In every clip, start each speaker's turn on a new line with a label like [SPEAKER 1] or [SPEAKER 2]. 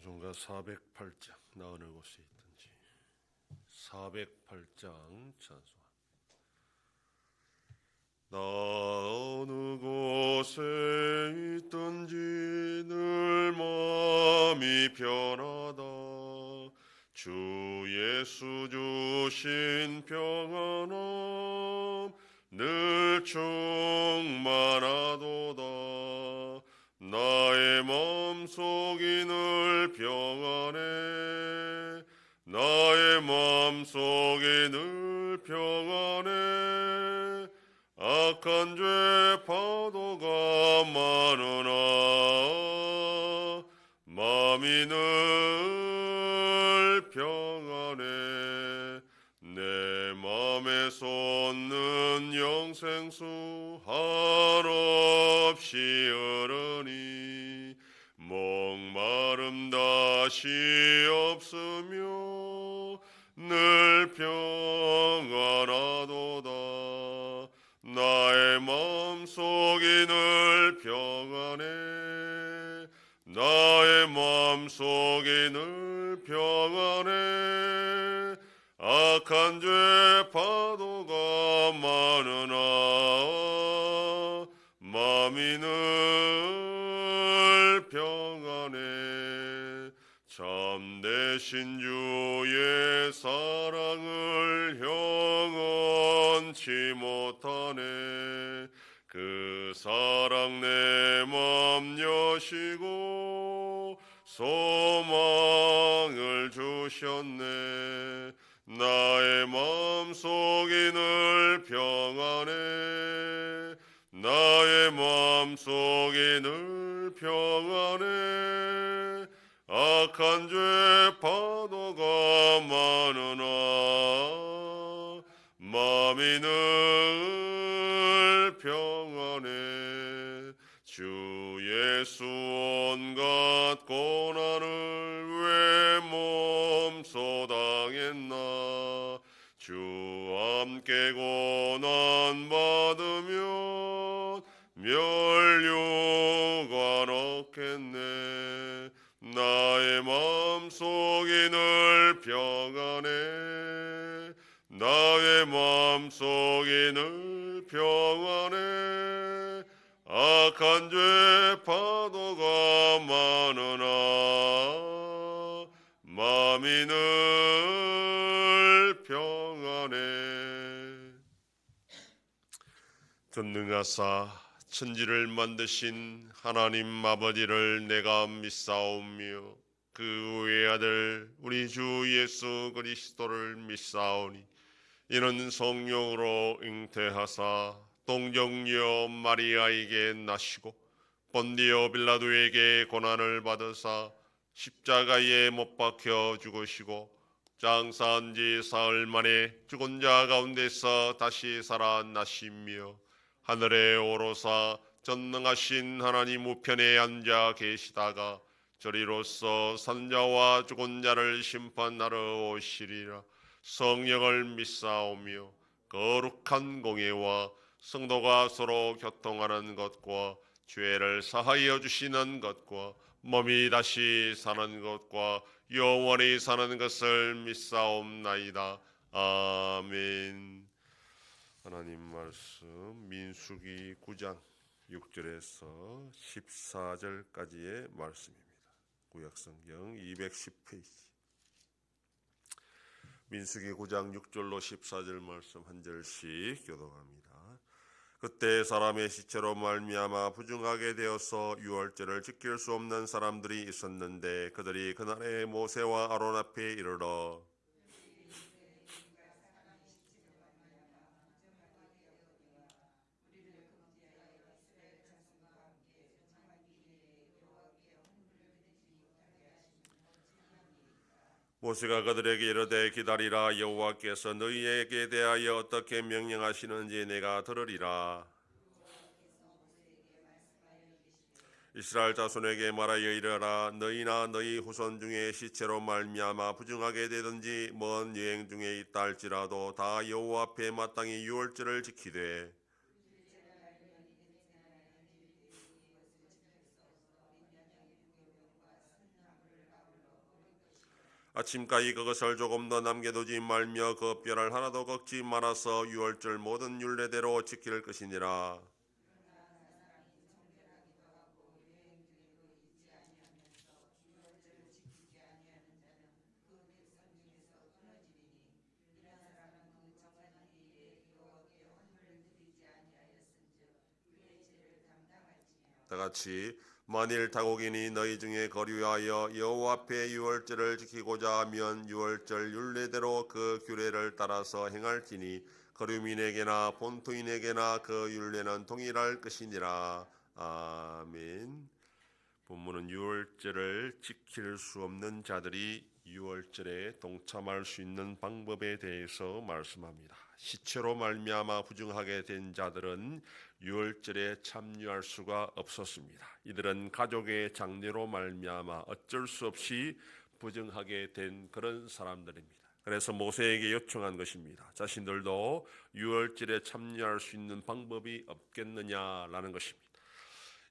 [SPEAKER 1] 찬송가 408장 나 어느 곳에 있든지 408장 찬송. 나 어느 곳에 있든지 늘 마음이 편하다. 주 예수 주신 평안함 늘 충만하도다. 나의 마음속이 늘 평안해. 나의 마음속이 늘 평안해. 악한 죄 파도가 많으나 마음이 늘 평안해. 내 맘에 솟는 영생수 한없이 흐르니 목마름 다시 없으며 늘 평안하도다. 나의 마음속이 늘 평안해. 나의 마음속이 늘 평안해. 악한 죄 파도가 많으나 마음이 늘 평안해. 참되신 주의 사랑을 영원치 못하네. 그 사랑 내 맘 여시고 소망을 주셨네. 나의 마음속이 늘 평안해. 나의 마음속이 늘 평안해. 악한 죄 파도가 많으나 마음이 늘 평안해. 주 예수 온갖 고난을 왜 몸소 당했나. 주 함께 고난 받으면 멸류관 얻겠네. 나의 마음속이 늘 평안해. 나의 마음속이 늘 평안해. 악한 죄 파도가 많으나 마음이 늘 평안해. 전능하사 천지를 만드신 하나님 아버지를 내가 믿사오며 그 외아들 우리 주 예수 그리스도를 믿사오니 이는 성령으로 잉태하사 동정녀 마리아에게 나시고 본디오 빌라도에게 고난을 받으사 십자가에 못 박혀 죽으시고 장사한 지 사흘 만에 죽은 자 가운데서 다시 살아나시며 하늘에 오르사 전능하신 하나님 우편에 앉아 계시다가 저리로서 산자와 죽은 자를 심판하러 오시리라. 성령을 믿사오며 거룩한 공예와 성도가 서로 교통하는 것과 죄를 사하여 주시는 것과 몸이 다시 사는 것과 영원히 사는 것을 믿사옵나이다. 아멘. 하나님 말씀 민수기 9장 6절에서 14절까지의 말씀입니다. 구약성경 210페이지. 민수기 9장 6절로 14절 말씀 한 절씩 교독합니다. 그때 사람의 시체로 말미암아 부정하게 되어서 유월절을 지킬 수 없는 사람들이 있었는데 그들이 그날에 모세와 아론 앞에 이르러 모세가 그들에게 이르되 기다리라. 여호와께서 너희에게 대하여 어떻게 명령하시는지 내가 들으리라. 이스라엘 자손에게 말하여 이르라. 너희나 너희 후손 중에 시체로 말미암아 부정하게 되든지 먼 여행 중에 있다 할지라도 다 여호와 앞에 마땅히 유월절을 지키되 아침까지 그것을 조금 더 남겨두지 말며 그 뼈를 하나도 꺾지 말아서 유월절 모든 율례대로 지킬 것이니라. 다 같이 만일 타국인이 너희 중에 거류하여 여호와 앞에 유월절을 지키고자 하면 유월절 율례대로 그 규례를 따라서 행할지니 거류민에게나 본토인에게나 그 율례는 동일할 것이니라. 아멘. 본문은 유월절을 지킬 수 없는 자들이 유월절에 동참할 수 있는 방법에 대해서 말씀합니다. 시체로 말미암아 부정하게 된 자들은 유월절에 참여할 수가 없었습니다. 이들은 가족의 장례로 말미암아 어쩔 수 없이 부정하게 된 그런 사람들입니다. 그래서 모세에게 요청한 것입니다. 자신들도 유월절에 참여할 수 있는 방법이 없겠느냐라는 것입니다.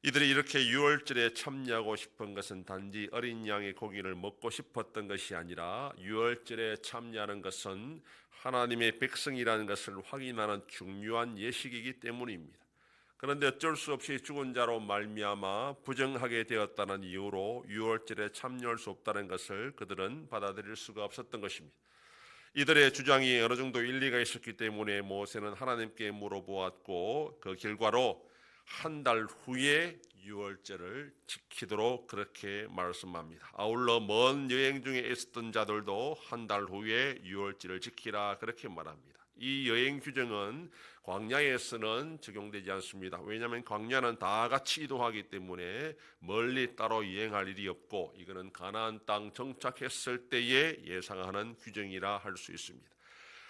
[SPEAKER 1] 이들이 이렇게 유월절에 참여하고 싶은 것은 단지 어린 양의 고기를 먹고 싶었던 것이 아니라 유월절에 참여하는 것은 하나님의 백성이라는 것을 확인하는 중요한 예식이기 때문입니다. 그런데 어쩔 수 없이 죽은 자로 말미암아 부정하게 되었다는 이유로 유월절에 참여할 수 없다는 것을 그들은 받아들일 수가 없었던 것입니다. 이들의 주장이 어느 정도 일리가 있었기 때문에 모세는 하나님께 물어보았고 그 결과로 한 달 후에 유월절을 지키도록 그렇게 말씀합니다. 아울러 먼 여행 중에 있었던 자들도 한 달 후에 유월절을 지키라 그렇게 말합니다. 이 여행 규정은 광야에서는 적용되지 않습니다. 왜냐하면 광야는 다 같이 이동하기 때문에 멀리 따로 여행할 일이 없고 이거는 가나안 땅 정착했을 때에 예상하는 규정이라 할 수 있습니다.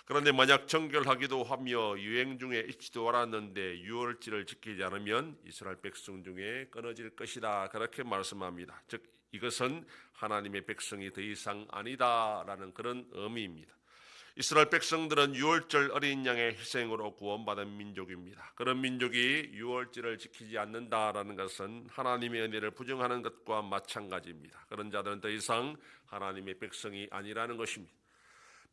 [SPEAKER 1] 그런데 만약 정결하기도 하며 유행 중에 있지도 않았는데 유월절을 지키지 않으면 이스라엘 백성 중에 끊어질 것이다 그렇게 말씀합니다. 즉 이것은 하나님의 백성이 더 이상 아니다라는 그런 의미입니다. 이스라엘 백성들은 유월절 어린 양의 희생으로 구원받은 민족입니다. 그런 민족이 유월절을 지키지 않는다라는 것은 하나님의 은혜를 부정하는 것과 마찬가지입니다. 그런 자들은 더 이상 하나님의 백성이 아니라는 것입니다.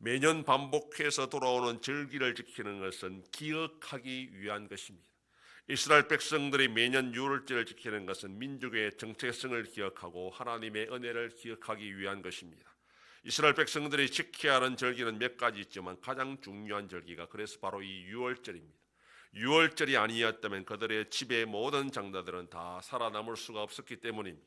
[SPEAKER 1] 매년 반복해서 돌아오는 절기를 지키는 것은 기억하기 위한 것입니다. 이스라엘 백성들이 매년 유월절을 지키는 것은 민족의 정체성을 기억하고 하나님의 은혜를 기억하기 위한 것입니다. 이스라엘 백성들이 지켜야 하는 절기는 몇 가지 있지만 가장 중요한 절기가 그래서 바로 이 유월절입니다. 유월절이 아니었다면 그들의 집의 모든 장자들은 다 살아남을 수가 없었기 때문입니다.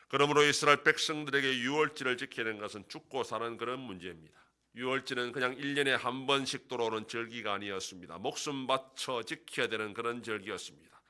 [SPEAKER 1] 그러므로 이스라엘 백성들에게 유월절을 지키는 것은 죽고 사는 그런 문제입니다. 유월절은 그냥 1년에 한 번씩 돌아오는 절기가 아니었습니다. 목숨 바쳐 지켜야 되는 그런 절기였습니다.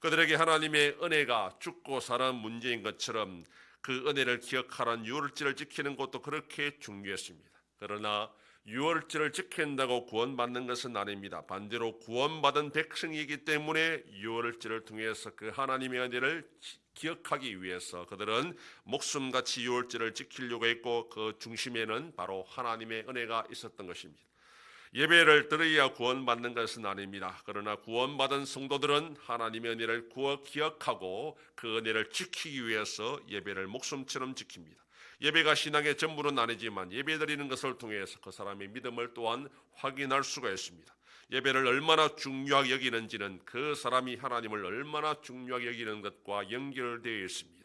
[SPEAKER 1] 그들에게 하나님의 은혜가 죽고 사는 문제인 것처럼 그 은혜를 기억하라는 유월절을 지키는 것도 그렇게 중요했습니다. 그러나 유월절을 지킨다고 구원받는 것은 아닙니다. 반대로 구원받은 백성이기 때문에 유월절을 통해서 그 하나님의 은혜를 기억하기 위해서 그들은 목숨같이 유월절을 지키려고 했고 그 중심에는 바로 하나님의 은혜가 있었던 것입니다. 예배를 드려야 구원받는 것은 아닙니다. 그러나 구원받은 성도들은 하나님의 은혜를 기억하고 그 은혜를 지키기 위해서 예배를 목숨처럼 지킵니다. 예배가 신앙의 전부는 아니지만 예배드리는 것을 통해서 그 사람의 믿음을 또한 확인할 수가 있습니다. 예배를 얼마나 중요하게 여기는지는 그 사람이 하나님을 얼마나 중요하게 여기는 것과 연결되어 있습니다.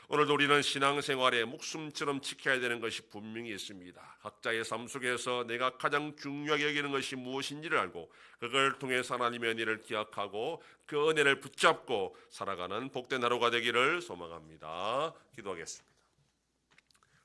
[SPEAKER 1] 오늘도 우리는 신앙생활에 목숨처럼 지켜야 되는 것이 분명히 있습니다. 각자의 삶 속에서 내가 가장 중요하게 여기는 것이 무엇인지를 알고 그걸 통해서 하나님의 은혜를 기억하고 그 은혜를 붙잡고 살아가는 복된 하루가 되기를 소망합니다. 기도하겠습니다.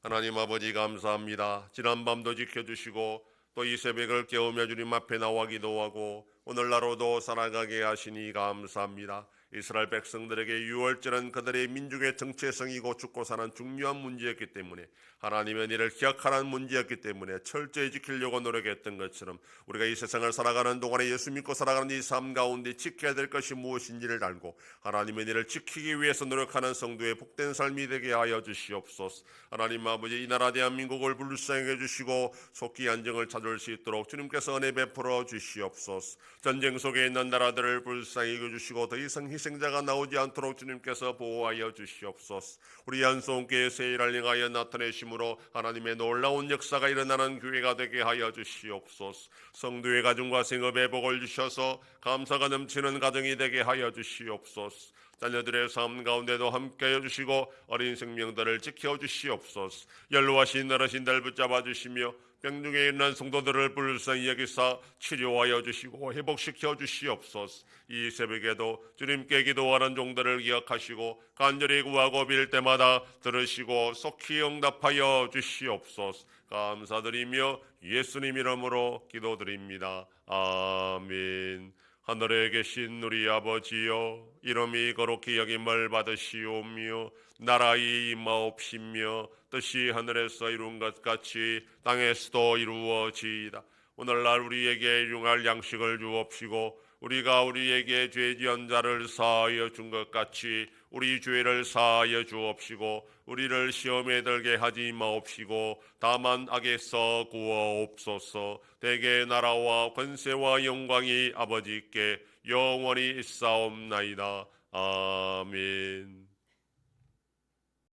[SPEAKER 1] 하나님 아버지 감사합니다. 지난밤도 지켜주시고 또 이 새벽을 깨우며 주님 앞에 나와 기도하고 오늘날로도 살아가게 하시니 감사합니다. 이스라엘 백성들에게 유월절은 그들의 민족의 정체성이고 죽고 사는 중요한 문제였기 때문에 하나님의 은혜를 기억하라는 문제였기 때문에 철저히 지키려고 노력했던 것처럼 우리가 이 세상을 살아가는 동안에 예수 믿고 살아가는 이 삶 가운데 지켜야 될 것이 무엇인지를 알고 하나님의 은혜를 지키기 위해서 노력하는 성도의 복된 삶이 되게 하여 주시옵소서. 하나님 아버지 이 나라 대한민국을 불쌍히 해주시고 속기 안정을 찾을 수 있도록 주님께서 은혜 베풀어 주시옵소서. 전쟁 속에 있는 나라들을 불쌍히 여겨주시고 더 이상 희생자가 나오지 않도록 주님께서 보호하여 주시옵소서. 우리 연송교회 세일을 행하여 나타내심으로 하나님의 놀라운 역사가 일어나는 교회가 되게 하여 주시옵소서. 성도의 가정과 생업에 복을 주셔서 감사가 넘치는 가정이 되게 하여 주시옵소서. 자녀들의 삶 가운데도 함께해 주시고 어린 생명들을 지켜 주시옵소서. 연로하신 어르신들 붙잡아 주시며 병중에 있는 성도들을 불쌍히 여기사 치료하여 주시고 회복시켜 주시옵소서. 이 새벽에도 주님께 기도하는 종들을 기억하시고 간절히 구하고 빌 때마다 들으시고 속히 응답하여 주시옵소서. 감사드리며 예수님 이름으로 기도드립니다. 아멘. 하늘에 계신 우리 아버지여, 이름이 거룩히 여김을 받으시오며 나라의 임하옵시며 뜻이 하늘에서 이룬 것 같이 땅에서도 이루어지이다. 오늘날 우리에게 일용할 양식을 주옵시고 우리가 우리에게 죄 지은 자를 사하여 준 것 같이 우리 죄를 사하여 주옵시고 우리를 시험에 들게 하지 마옵시고 다만 악에서 구하옵소서. 대개 나라와 권세와 영광이 아버지께 영원히 있사옵나이다. 아멘.